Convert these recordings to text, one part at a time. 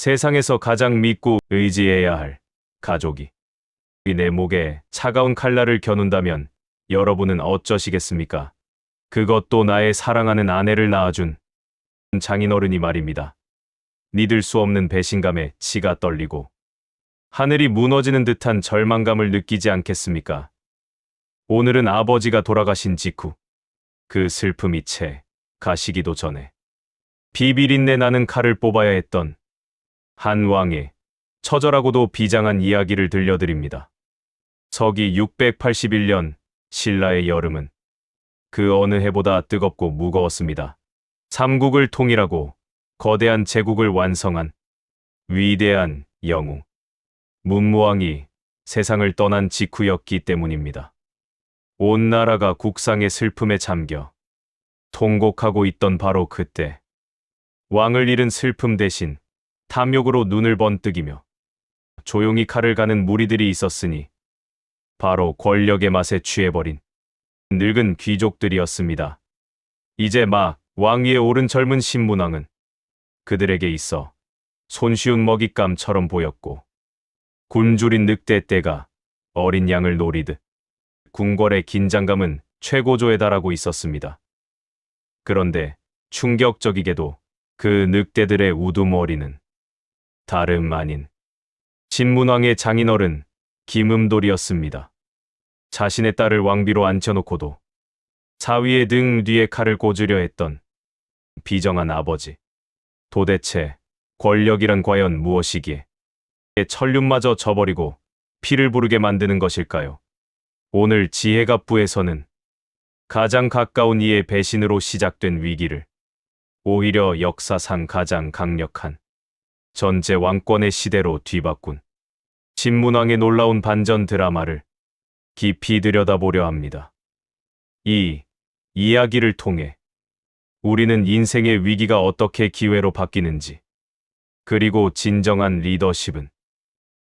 세상에서 가장 믿고 의지해야 할 가족이 내 목에 차가운 칼날을 겨눈다면 여러분은 어쩌시겠습니까? 그것도 나의 사랑하는 아내를 낳아준 장인어른이 말입니다. 믿을 수 없는 배신감에 치가 떨리고 하늘이 무너지는 듯한 절망감을 느끼지 않겠습니까? 오늘은 아버지가 돌아가신 직후 그 슬픔이 채 가시기도 전에 비비린내 나는 칼을 뽑아야 했던 한 왕의 처절하고도 비장한 이야기를 들려드립니다. 서기 681년 신라의 여름은 그 어느 해보다 뜨겁고 무거웠습니다. 삼국을 통일하고 거대한 제국을 완성한 위대한 영웅 문무왕이 세상을 떠난 직후였기 때문입니다. 온 나라가 국상의 슬픔에 잠겨 통곡하고 있던 바로 그때 왕을 잃은 슬픔 대신 탐욕으로 눈을 번뜩이며 조용히 칼을 가는 무리들이 있었으니 바로 권력의 맛에 취해버린 늙은 귀족들이었습니다. 이제 막 왕위에 오른 젊은 신문왕은 그들에게 있어 손쉬운 먹잇감처럼 보였고 굶주린 늑대떼가 어린 양을 노리듯 궁궐의 긴장감은 최고조에 달하고 있었습니다. 그런데 충격적이게도 그 늑대들의 우두머리는 다름 아닌 신문왕의 장인어른 김음돌이었습니다. 자신의 딸을 왕비로 앉혀놓고도 사위의 등 뒤에 칼을 꽂으려 했던 비정한 아버지. 도대체 권력이란 과연 무엇이기에 천륜마저 저버리고 피를 부르게 만드는 것일까요? 오늘 지혜갑부에서는 가장 가까운 이의 배신으로 시작된 위기를 오히려 역사상 가장 강력한 전제 왕권의 시대로 뒤바꾼 신문왕의 놀라운 반전 드라마를 깊이 들여다보려 합니다. 이 이야기를 통해 우리는 인생의 위기가 어떻게 기회로 바뀌는지, 그리고 진정한 리더십은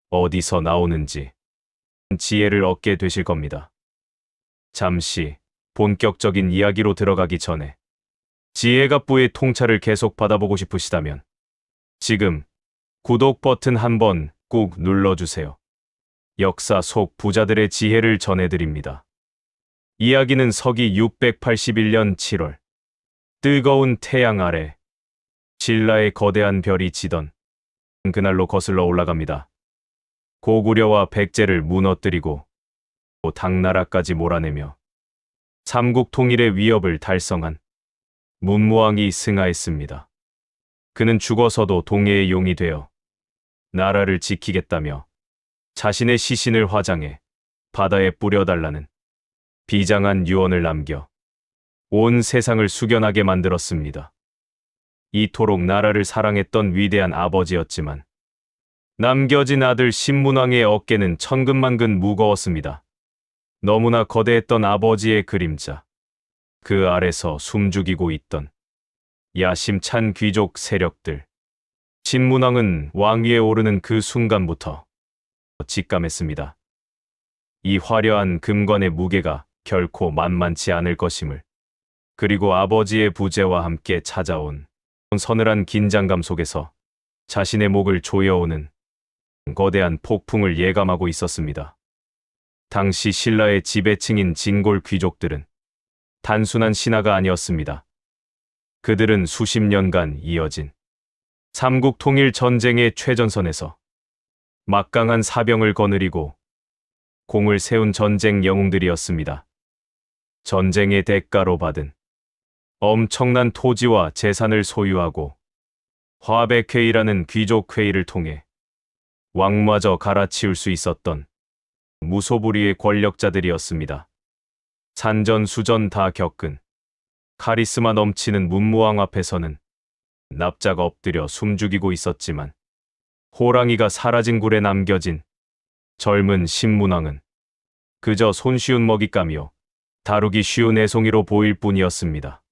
어디서 나오는지 지혜를 얻게 되실 겁니다. 잠시 본격적인 이야기로 들어가기 전에 지혜갑부의 통찰을 계속 받아보고 싶으시다면 지금 구독 버튼 한번 꾹 눌러주세요. 역사 속 부자들의 지혜를 전해드립니다. 이야기는 서기 681년 7월 뜨거운 태양 아래 신라의 거대한 별이 지던 그날로 거슬러 올라갑니다. 고구려와 백제를 무너뜨리고 당나라까지 몰아내며 삼국 통일의 위협을 달성한 문무왕이 승하했습니다. 그는 죽어서도 동해의 용이 되어 나라를 지키겠다며 자신의 시신을 화장해 바다에 뿌려달라는 비장한 유언을 남겨 온 세상을 숙연하게 만들었습니다. 이토록 나라를 사랑했던 위대한 아버지였지만 남겨진 아들 신문왕의 어깨는 천근만근 무거웠습니다. 너무나 거대했던 아버지의 그림자, 그 아래서 숨죽이고 있던 야심찬 귀족 세력들. 신문왕은 왕위에 오르는 그 순간부터 직감했습니다. 이 화려한 금관의 무게가 결코 만만치 않을 것임을, 그리고 아버지의 부재와 함께 찾아온 서늘한 긴장감 속에서 자신의 목을 조여오는 거대한 폭풍을 예감하고 있었습니다. 당시 신라의 지배층인 진골 귀족들은 단순한 신하가 아니었습니다. 그들은 수십 년간 이어진 삼국 통일 전쟁의 최전선에서 막강한 사병을 거느리고 공을 세운 전쟁 영웅들이었습니다. 전쟁의 대가로 받은 엄청난 토지와 재산을 소유하고 화백회의라는 귀족회의를 통해 왕마저 갈아치울 수 있었던 무소불위의 권력자들이었습니다. 산전수전 다 겪은 카리스마 넘치는 문무왕 앞에서는 납작 엎드려 숨죽이고 있었지만 호랑이가 사라진 굴에 남겨진 젊은 신문왕은 그저 손쉬운 먹잇감이요 다루기 쉬운 애송이로 보일 뿐이었습니다.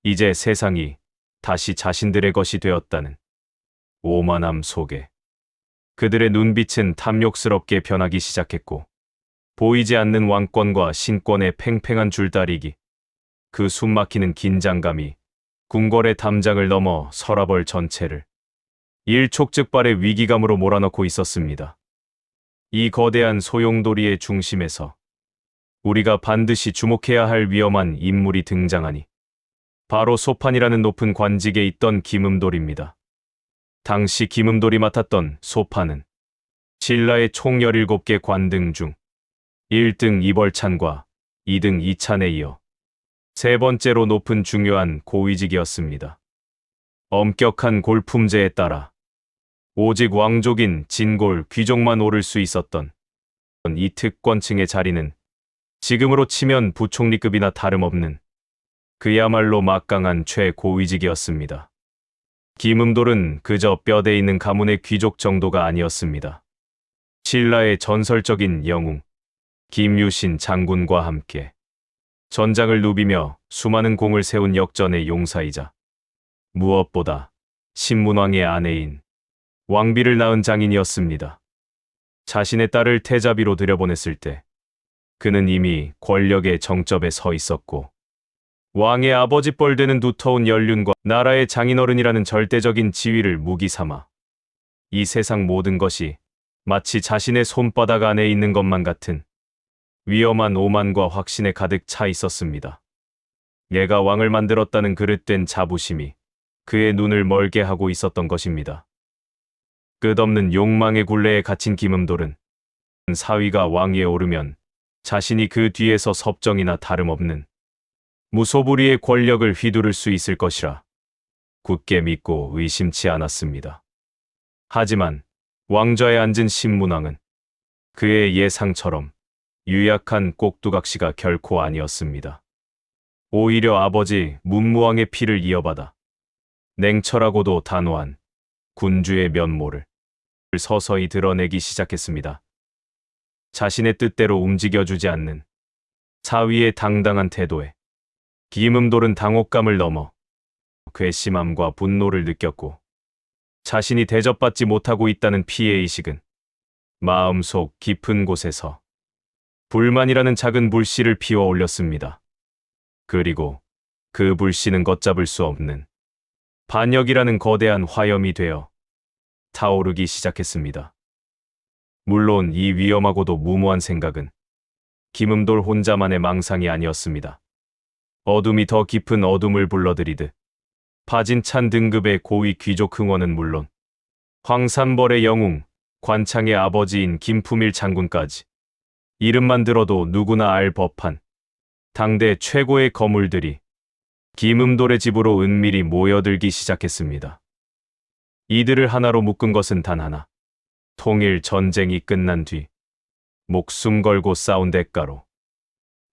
이제 세상이 다시 자신들의 것이 되었다는 오만함 속에 그들의 눈빛은 탐욕스럽게 변하기 시작했고, 보이지 않는 왕권과 신권의 팽팽한 줄다리기, 그 숨막히는 긴장감이 궁궐의 담장을 넘어 서라벌 전체를 일촉즉발의 위기감으로 몰아넣고 있었습니다. 이 거대한 소용돌이의 중심에서 우리가 반드시 주목해야 할 위험한 인물이 등장하니 바로 소판이라는 높은 관직에 있던 김음돌입니다. 당시 김음돌이 맡았던 소판은 신라의 총 17개 관등 중 1등 이벌찬과 2등 이찬에 이어 세 번째로 높은 중요한 고위직이었습니다. 엄격한 골품제에 따라 오직 왕족인 진골 귀족만 오를 수 있었던 이 특권층의 자리는 지금으로 치면 부총리급이나 다름없는 그야말로 막강한 최고위직이었습니다. 김음돌은 그저 뼈대 있는 가문의 귀족 정도가 아니었습니다. 신라의 전설적인 영웅 김유신 장군과 함께 전장을 누비며 수많은 공을 세운 역전의 용사이자 무엇보다 신문왕의 아내인 왕비를 낳은 장인이었습니다. 자신의 딸을 태자비로 들여보냈을 때 그는 이미 권력의 정점에 서 있었고 왕의 아버지 뻘되는 두터운 연륜과 나라의 장인어른이라는 절대적인 지위를 무기 삼아 이 세상 모든 것이 마치 자신의 손바닥 안에 있는 것만 같은 위험한 오만과 확신에 가득 차 있었습니다. 내가 왕을 만들었다는 그릇된 자부심이 그의 눈을 멀게 하고 있었던 것입니다. 끝없는 욕망의 굴레에 갇힌 김음돌은 사위가 왕위에 오르면 자신이 그 뒤에서 섭정이나 다름없는 무소불위의 권력을 휘두를 수 있을 것이라 굳게 믿고 의심치 않았습니다. 하지만 왕좌에 앉은 신문왕은 그의 예상처럼 유약한 꼭두각시가 결코 아니었습니다. 오히려 아버지 문무왕의 피를 이어받아 냉철하고도 단호한 군주의 면모를 서서히 드러내기 시작했습니다. 자신의 뜻대로 움직여주지 않는 사위의 당당한 태도에 김음돌은 당혹감을 넘어 괘씸함과 분노를 느꼈고 자신이 대접받지 못하고 있다는 피해의식은 마음속 깊은 곳에서 불만이라는 작은 불씨를 피워 올렸습니다. 그리고 그 불씨는 걷잡을 수 없는 반역이라는 거대한 화염이 되어 타오르기 시작했습니다. 물론 이 위험하고도 무모한 생각은 김음돌 혼자만의 망상이 아니었습니다. 어둠이 더 깊은 어둠을 불러들이듯 파진찬 등급의 고위 귀족 흥원은 물론 황산벌의 영웅, 관창의 아버지인 김품일 장군까지 이름만 들어도 누구나 알 법한 당대 최고의 거물들이 김음돌의 집으로 은밀히 모여들기 시작했습니다. 이들을 하나로 묶은 것은 단 하나. 통일 전쟁이 끝난 뒤 목숨 걸고 싸운 대가로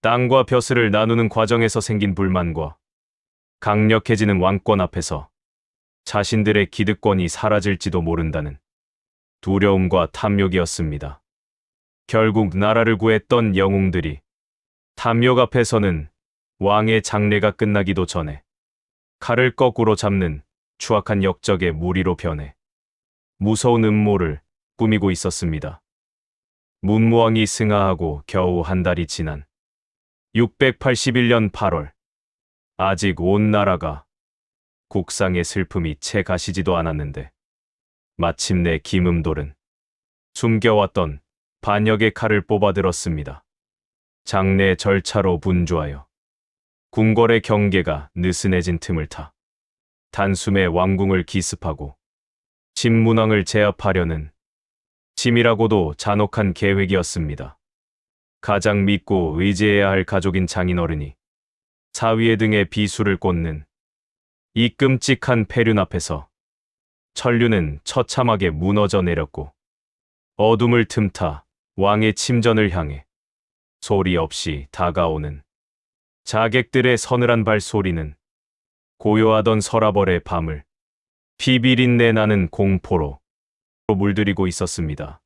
땅과 벼슬을 나누는 과정에서 생긴 불만과 강력해지는 왕권 앞에서 자신들의 기득권이 사라질지도 모른다는 두려움과 탐욕이었습니다. 결국 나라를 구했던 영웅들이 탐욕 앞에서는 왕의 장례가 끝나기도 전에 칼을 거꾸로 잡는 추악한 역적의 무리로 변해 무서운 음모를 꾸미고 있었습니다. 문무왕이 승하하고 겨우 한 달이 지난 681년 8월 아직 온 나라가 국상의 슬픔이 채 가시지도 않았는데 마침내 김음돌은 숨겨왔던 반역의 칼을 뽑아들었습니다. 장례 절차로 분주하여 궁궐의 경계가 느슨해진 틈을 타 단숨에 왕궁을 기습하고 신문왕을 제압하려는 치밀하고도 잔혹한 계획이었습니다. 가장 믿고 의지해야 할 가족인 장인어른이 사위의 등에 비수를 꽂는 이 끔찍한 폐륜 앞에서 천륜은 처참하게 무너져 내렸고 어둠을 틈타 왕의 침전을 향해 소리 없이 다가오는 자객들의 서늘한 발소리는 고요하던 서라벌의 밤을 피비린내 나는 공포로 물들이고 있었습니다.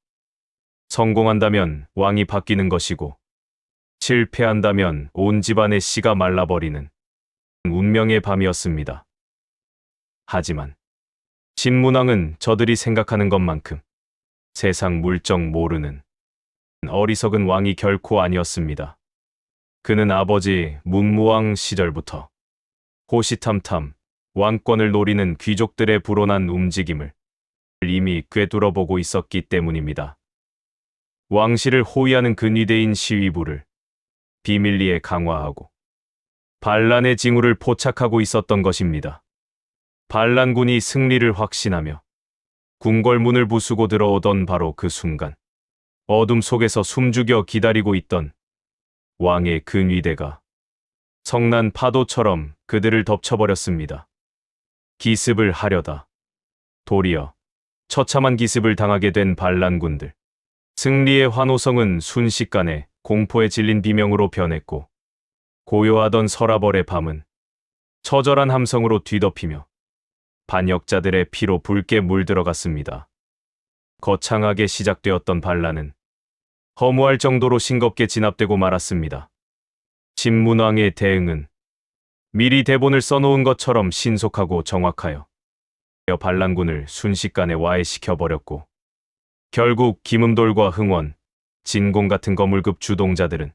성공한다면 왕이 바뀌는 것이고 실패한다면 온 집안의 씨가 말라버리는 운명의 밤이었습니다. 하지만 신문왕은 저들이 생각하는 것만큼 세상 물정 모르는 어리석은 왕이 결코 아니었습니다. 그는 아버지 문무왕 시절부터 호시탐탐 왕권을 노리는 귀족들의 불온한 움직임을 이미 꿰뚫어보고 있었기 때문입니다. 왕실을 호위하는 근위대인 시위부를 비밀리에 강화하고 반란의 징후를 포착하고 있었던 것입니다. 반란군이 승리를 확신하며 궁궐문을 부수고 들어오던 바로 그 순간 어둠 속에서 숨죽여 기다리고 있던 왕의 근위대가 성난 파도처럼 그들을 덮쳐버렸습니다. 기습을 하려다 도리어 처참한 기습을 당하게 된 반란군들. 승리의 환호성은 순식간에 공포에 질린 비명으로 변했고 고요하던 서라벌의 밤은 처절한 함성으로 뒤덮이며 반역자들의 피로 붉게 물들어갔습니다. 거창하게 시작되었던 반란은 허무할 정도로 싱겁게 진압되고 말았습니다. 신문왕의 대응은 미리 대본을 써놓은 것처럼 신속하고 정확하여 반란군을 순식간에 와해시켜버렸고 결국 김음돌과 흥원, 진공 같은 거물급 주동자들은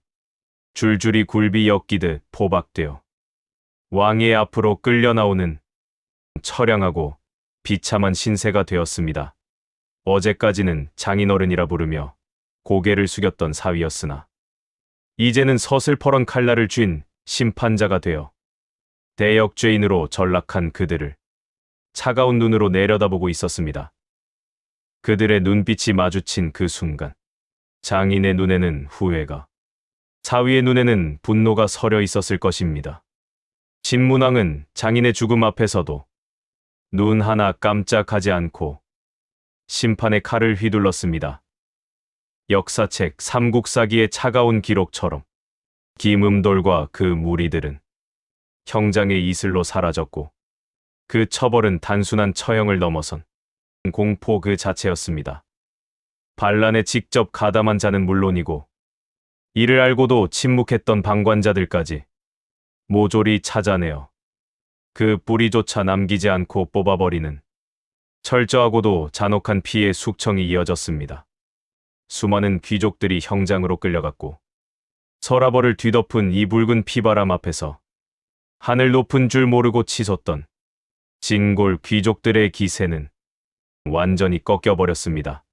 줄줄이 굴비 엮이듯 포박되어 왕의 앞으로 끌려 나오는 처량하고 비참한 신세가 되었습니다. 어제까지는 장인어른이라 부르며 고개를 숙였던 사위였으나 이제는 서슬퍼런 칼날을 쥔 심판자가 되어 대역죄인으로 전락한 그들을 차가운 눈으로 내려다보고 있었습니다. 그들의 눈빛이 마주친 그 순간 장인의 눈에는 후회가, 사위의 눈에는 분노가 서려 있었을 것입니다. 신문왕은 장인의 죽음 앞에서도 눈 하나 깜짝하지 않고 심판의 칼을 휘둘렀습니다. 역사책 삼국사기의 차가운 기록처럼 김음돌과 그 무리들은 형장의 이슬로 사라졌고 그 처벌은 단순한 처형을 넘어선 공포 그 자체였습니다. 반란에 직접 가담한 자는 물론이고 이를 알고도 침묵했던 방관자들까지 모조리 찾아내어 그 뿌리조차 남기지 않고 뽑아버리는 철저하고도 잔혹한 피해 숙청이 이어졌습니다. 수많은 귀족들이 형장으로 끌려갔고 서라벌을 뒤덮은 이 붉은 피바람 앞에서 하늘 높은 줄 모르고 치솟던 진골 귀족들의 기세는 완전히 꺾여버렸습니다.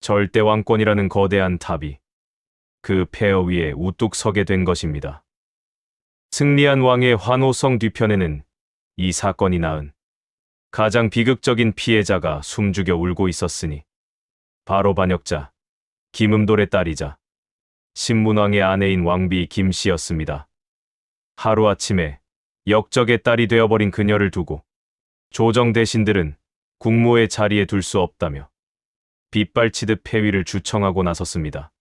절대왕권이라는 거대한 탑이 그 폐허 위에 우뚝 서게 된 것입니다. 승리한 왕의 환호성 뒤편에는 이 사건이 낳은 가장 비극적인 피해자가 숨죽여 울고 있었으니 바로 반역자 김음돌의 딸이자 신문왕의 아내인 왕비 김씨였습니다. 하루아침에 역적의 딸이 되어버린 그녀를 두고 조정 대신들은 국모의 자리에 둘 수 없다며 빗발치듯 폐위를 주청하고 나섰습니다.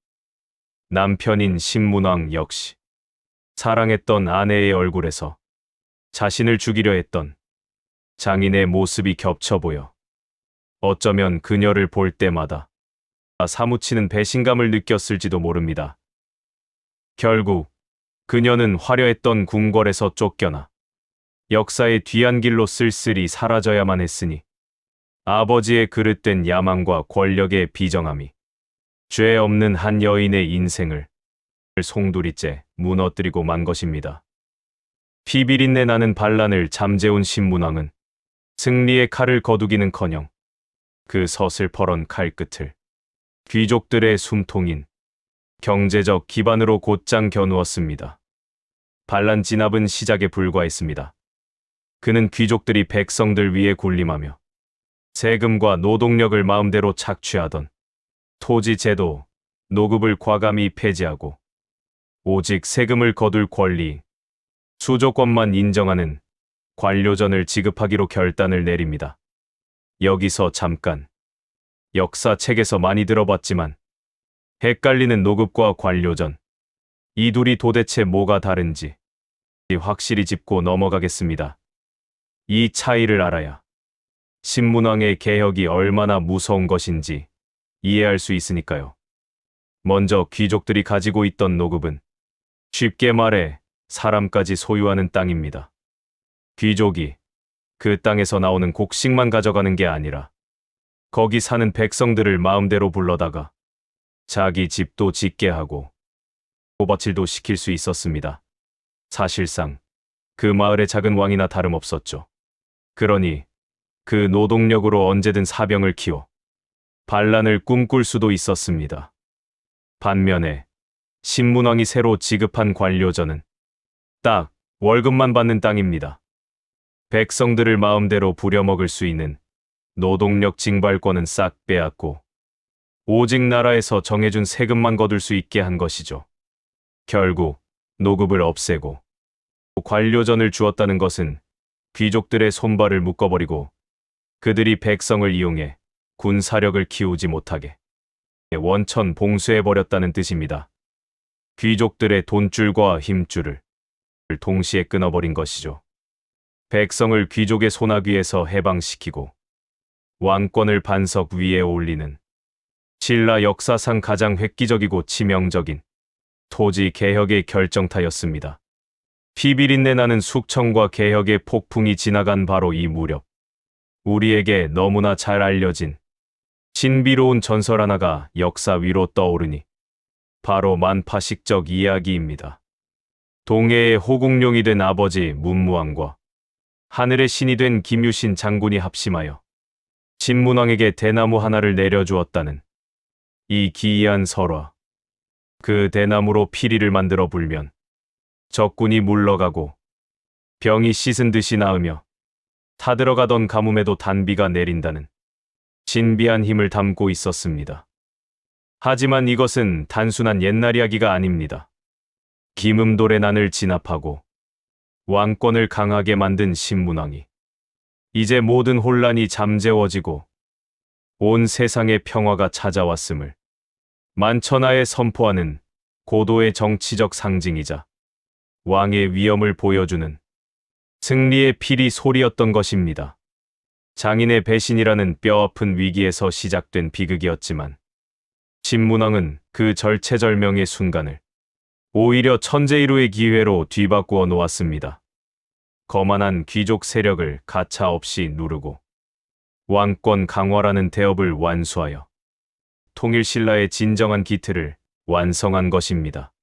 남편인 신문왕 역시 사랑했던 아내의 얼굴에서 자신을 죽이려 했던 장인의 모습이 겹쳐 보여 어쩌면 그녀를 볼 때마다 사무치는 배신감을 느꼈을지도 모릅니다. 결국 그녀는 화려했던 궁궐에서 쫓겨나 역사의 뒤안길로 쓸쓸히 사라져야만 했으니 아버지의 그릇된 야망과 권력의 비정함이 죄 없는 한 여인의 인생을 송두리째 무너뜨리고 만 것입니다. 피비린내 나는 반란을 잠재운 신문왕은 승리의 칼을 거두기는커녕 그 서슬퍼런 칼끝을 귀족들의 숨통인 경제적 기반으로 곧장 겨누었습니다. 반란 진압은 시작에 불과했습니다. 그는 귀족들이 백성들 위에 군림하며 세금과 노동력을 마음대로 착취하던 토지 제도, 노급을 과감히 폐지하고 오직 세금을 거둘 권리, 수조권만 인정하는 관료전을 지급하기로 결단을 내립니다. 여기서 잠깐, 역사책에서 많이 들어봤지만 헷갈리는 노급과 관료전, 이 둘이 도대체 뭐가 다른지 확실히 짚고 넘어가겠습니다. 이 차이를 알아야 신문왕의 개혁이 얼마나 무서운 것인지 이해할 수 있으니까요. 먼저 귀족들이 가지고 있던 노급은 쉽게 말해 사람까지 소유하는 땅입니다. 귀족이 그 땅에서 나오는 곡식만 가져가는 게 아니라 거기 사는 백성들을 마음대로 불러다가 자기 집도 짓게 하고 호바칠도 시킬 수 있었습니다. 사실상 그 마을의 작은 왕이나 다름없었죠. 그러니 그 노동력으로 언제든 사병을 키워 반란을 꿈꿀 수도 있었습니다. 반면에 신문왕이 새로 지급한 관료전은 딱 월급만 받는 땅입니다. 백성들을 마음대로 부려먹을 수 있는 노동력 징발권은 싹 빼앗고 오직 나라에서 정해준 세금만 거둘 수 있게 한 것이죠. 결국 노급을 없애고 관료전을 주었다는 것은 귀족들의 손발을 묶어버리고 그들이 백성을 이용해 군사력을 키우지 못하게 원천 봉쇄해버렸다는 뜻입니다. 귀족들의 돈줄과 힘줄을 동시에 끊어버린 것이죠. 백성을 귀족의 소나귀에서 해방시키고 왕권을 반석 위에 올리는 신라 역사상 가장 획기적이고 치명적인 토지 개혁의 결정타였습니다. 피비린내 나는 숙청과 개혁의 폭풍이 지나간 바로 이 무렵, 우리에게 너무나 잘 알려진 신비로운 전설 하나가 역사 위로 떠오르니 바로 만파식적 이야기입니다. 동해의 호국룡이 된 아버지 문무왕과 하늘의 신이 된 김유신 장군이 합심하여 신문왕에게 대나무 하나를 내려주었다는 이 기이한 설화. 그 대나무로 피리를 만들어 불면 적군이 물러가고 병이 씻은 듯이 나으며 타들어가던 가뭄에도 단비가 내린다는 신비한 힘을 담고 있었습니다. 하지만 이것은 단순한 옛날 이야기가 아닙니다. 김음돌의 난을 진압하고 왕권을 강하게 만든 신문왕이 이제 모든 혼란이 잠재워지고 온 세상의 평화가 찾아왔음을 만천하에 선포하는 고도의 정치적 상징이자 왕의 위엄을 보여주는 승리의 피리 소리였던 것입니다. 장인의 배신이라는 뼈아픈 위기에서 시작된 비극이었지만 신문왕은 그 절체절명의 순간을 오히려 천재일우의 기회로 뒤바꾸어 놓았습니다. 거만한 귀족 세력을 가차없이 누르고 왕권 강화라는 대업을 완수하여 통일신라의 진정한 기틀을 완성한 것입니다.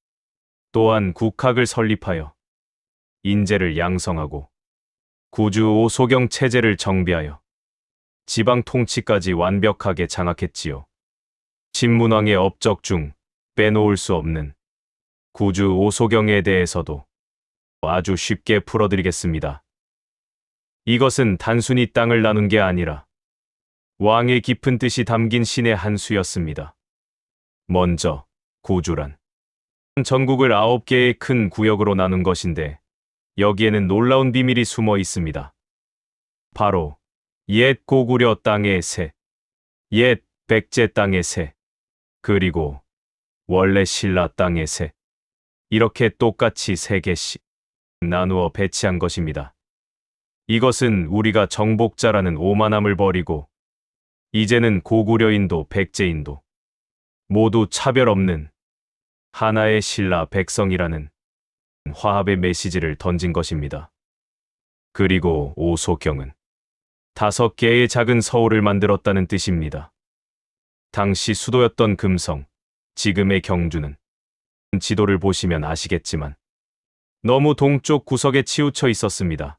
또한 국학을 설립하여 인재를 양성하고 구주 오소경 체제를 정비하여 지방 통치까지 완벽하게 장악했지요. 신문왕의 업적 중 빼놓을 수 없는 구주 오소경에 대해서도 아주 쉽게 풀어드리겠습니다. 이것은 단순히 땅을 나눈 게 아니라 왕의 깊은 뜻이 담긴 신의 한 수였습니다. 먼저 구주란 전국을 9개의 큰 구역으로 나눈 것인데 여기에는 놀라운 비밀이 숨어 있습니다. 바로 옛 고구려 땅의 세, 옛 백제 땅의 세, 그리고 원래 신라 땅의 세, 이렇게 똑같이 3개씩 나누어 배치한 것입니다. 이것은 우리가 정복자라는 오만함을 버리고 이제는 고구려인도 백제인도 모두 차별 없는 하나의 신라 백성이라는 화합의 메시지를 던진 것입니다. 그리고 오소경은 5개의 작은 서울을 만들었다는 뜻입니다. 당시 수도였던 금성, 지금의 경주는 지도를 보시면 아시겠지만 너무 동쪽 구석에 치우쳐 있었습니다.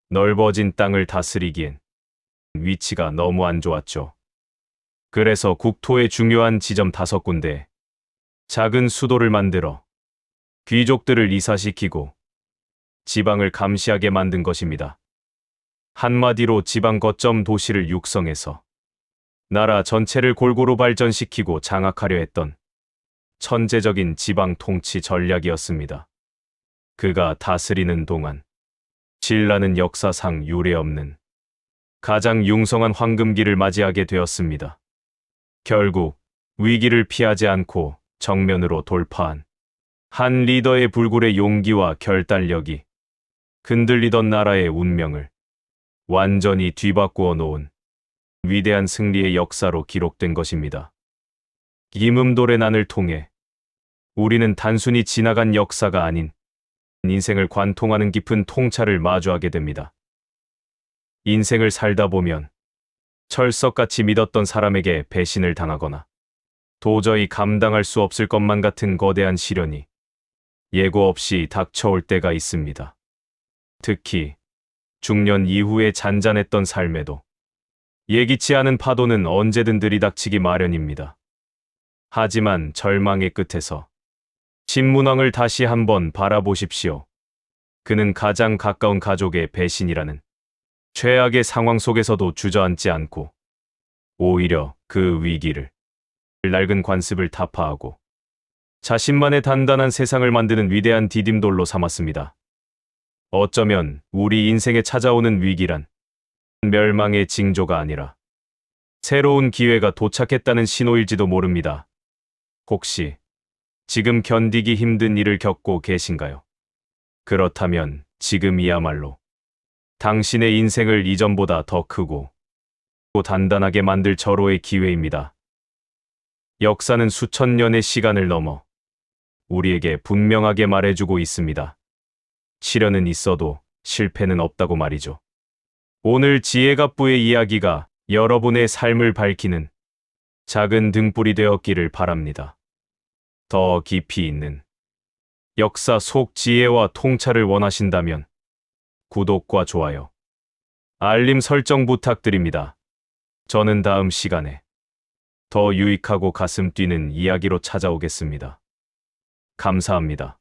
넓어진 땅을 다스리기엔 위치가 너무 안 좋았죠. 그래서 국토의 중요한 지점 5군데에 작은 수도를 만들어 귀족들을 이사시키고 지방을 감시하게 만든 것입니다. 한마디로 지방 거점 도시를 육성해서 나라 전체를 골고루 발전시키고 장악하려 했던 천재적인 지방 통치 전략이었습니다. 그가 다스리는 동안 신라는 역사상 유례없는 가장 융성한 황금기를 맞이하게 되었습니다. 결국 위기를 피하지 않고 정면으로 돌파한 한 리더의 불굴의 용기와 결단력이 흔들리던 나라의 운명을 완전히 뒤바꾸어 놓은 위대한 승리의 역사로 기록된 것입니다. 김음돌의 난을 통해 우리는 단순히 지나간 역사가 아닌 인생을 관통하는 깊은 통찰을 마주하게 됩니다. 인생을 살다 보면 철석같이 믿었던 사람에게 배신을 당하거나 도저히 감당할 수 없을 것만 같은 거대한 시련이 예고 없이 닥쳐올 때가 있습니다. 특히 중년 이후에 잔잔했던 삶에도 예기치 않은 파도는 언제든 들이닥치기 마련입니다. 하지만 절망의 끝에서 신문왕을 다시 한번 바라보십시오. 그는 가장 가까운 가족의 배신이라는 최악의 상황 속에서도 주저앉지 않고 오히려 그 위기를 낡은 관습을 타파하고 자신만의 단단한 세상을 만드는 위대한 디딤돌로 삼았습니다. 어쩌면 우리 인생에 찾아오는 위기란 멸망의 징조가 아니라 새로운 기회가 도착했다는 신호일지도 모릅니다. 혹시 지금 견디기 힘든 일을 겪고 계신가요? 그렇다면 지금이야말로 당신의 인생을 이전보다 더 크고 또 단단하게 만들 절호의 기회입니다. 역사는 수천 년의 시간을 넘어 우리에게 분명하게 말해주고 있습니다. 시련은 있어도 실패는 없다고 말이죠. 오늘 지혜갑부의 이야기가 여러분의 삶을 밝히는 작은 등불이 되었기를 바랍니다. 더 깊이 있는 역사 속 지혜와 통찰을 원하신다면 구독과 좋아요, 알림 설정 부탁드립니다. 저는 다음 시간에 더 유익하고 가슴 뛰는 이야기로 찾아오겠습니다. 감사합니다.